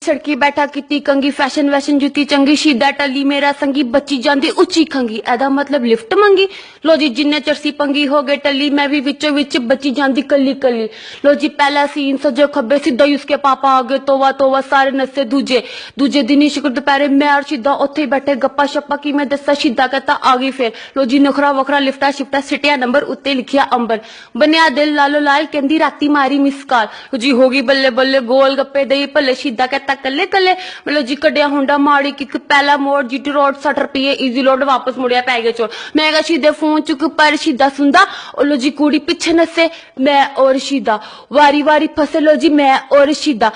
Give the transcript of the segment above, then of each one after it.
सड़की बैठा किती कंगी फैशन वैशन जुती चंगी शीदा टली मेरा संगी बची जांदी उची खंगी एदा मतलब लिफ्ट मंगी लो जी जिन्ने चरसी पंगी हो गए टली मैं भी विचों विच बची जांदी कली कली लो जी पहला सीन सजो खब्बे सीधा ही उसके पापा आ गए तोवा तोवा सारे नसे दूजे दूजे दिन ही शुक्र दोपहरे मैं और शीदा उत्थे बैठे गप्पा शप्पा की मैं दसा शीदा कहता आ गई फिर लो जी नखरा वखरा लिफ्टा शिफ्टा सिटिया नंबर उत्ते लिखिया अंबर बनया दिल लालो लाल कहंदी राती मारी मिस कॉल जी होगी बल्ले बल्ले गोल गप्पे दई भले शीदा कहता कले कले मतलब जी कड्डिया होंडा माड़ी किक पहला मोड़ जीटी रोड 60 रुपये इजी लोड वापस मुड़िया पै गए चोर मैं कहा शीदे फोन चुक पर शीदा सुनदा और लो जी कुड़ी पीछे नसे मैं और शीदा वारी वारी फसे लो जी मैं और शीदा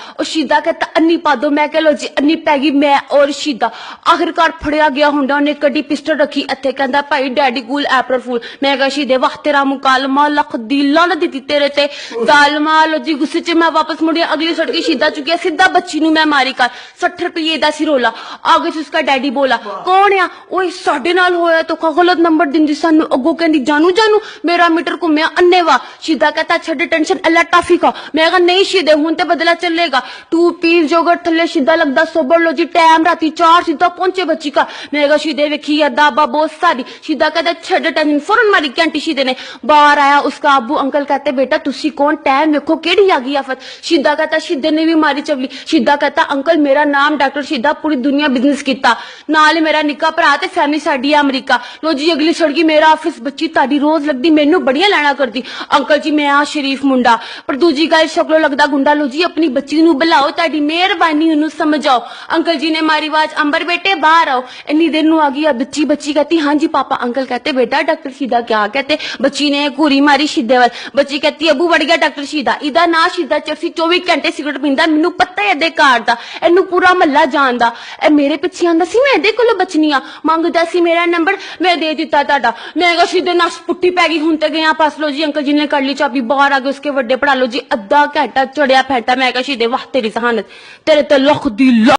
कहता अन्नी पा दो मैं कह लो जी अन्नी पै गई मैं और शीदा आखिरकार फड़िया गया होंडा उन्हें कड्डी पिस्टल रखी इत्थे कहंदा भाई डैडी कूल अप्रैल फूल मैं कहा शीदे वाह तेरा मुकालमा लख दी लानत दी तेरे ते जालमा लो जी गुस्से च मैं वापस मुड़िया अगली सड़की शीदा चुकिया सीधा बच्ची नु मैं मारी कर 60 रुपये दा सी रोला आगे से उसका डैडी बोला कौन है ओए साडे नाल होया तो गलत नंबर दिंदी सानू अगो कहंदी जानू जानू मेरा मीटर घुम्या अन्नेवा शीदा कहता छड़ टेंशन अल्लाह टाफी का मैं कहा नहीं शीदे हुन ते बदला चलेगा 2 पीस जोगट थल्ले शीदा लगदा सोबर लो जी टाइम राती 4 सीधा पहुंचे बच्ची का मैं कहा शीदे वेखी या दाबा बहुत सारी शीदा कहता छड़ टेंशन फौरन मारी घंटी शीदे ने बाहर आया उसका अब्बू अंकल कहते बेटा तुसी कौन टाइम देखो केड़ी आ गई आफत शीदा कहता शीदे ने भी मारी चवली शीदा कहता अंकल मेरा नाम डॉक्टर शीदा पूरी दुनिया बिजनेस किया नाल मेरा निक्का भरा ते फैमिली साडी है अमरीका लो जी अगली सड़की मेरा ऑफिस बच्ची ताड़ी रोज लगदी मैनू बड़िया लैना करदी अंकल जी मैं आ शरीफ मुंडा पर दूजी गल शक्लों लगदा गुंडा लो जी अपनी बच्ची नू बुलाओ ताड़ी मेहरबानी उन्नू समझाओ अंकल जी ने मारी आवाज अंबर बेटे बाहर आओ इन्नी देर नू आ गई बच्ची बच्ची कहती हाँ जी पापा अंकल कहते बेटा डॉक्टर शीदा क्या कहते बच्ची ने घूरी मारी शीदे वाल बच्ची कहती अबू बढ़ गया डॉक्टर शीदा इदा ना शीदा चरसी 24 घंटे सिगरेट पींदा मैनू पता है एदे कार दा एनू पूरा महला जानदा ए मेरे पिछे आंदा सी मैं एदे कोलों बचनी आ मंगदा सी मेरा नंबर मैं दे दिता ताड़ा मैं कहा सीधे नस पुट्टी पै गई हुन ते गया पास लो जी अंकल जी ने कर ली चाबी बाहर आ गए उसके बड़े पढ़ा लो जी अद्धा घंटा चढ़िया फैंटा मैं कहा सीधे वाह तेरी जहानत तेरे ते लख दी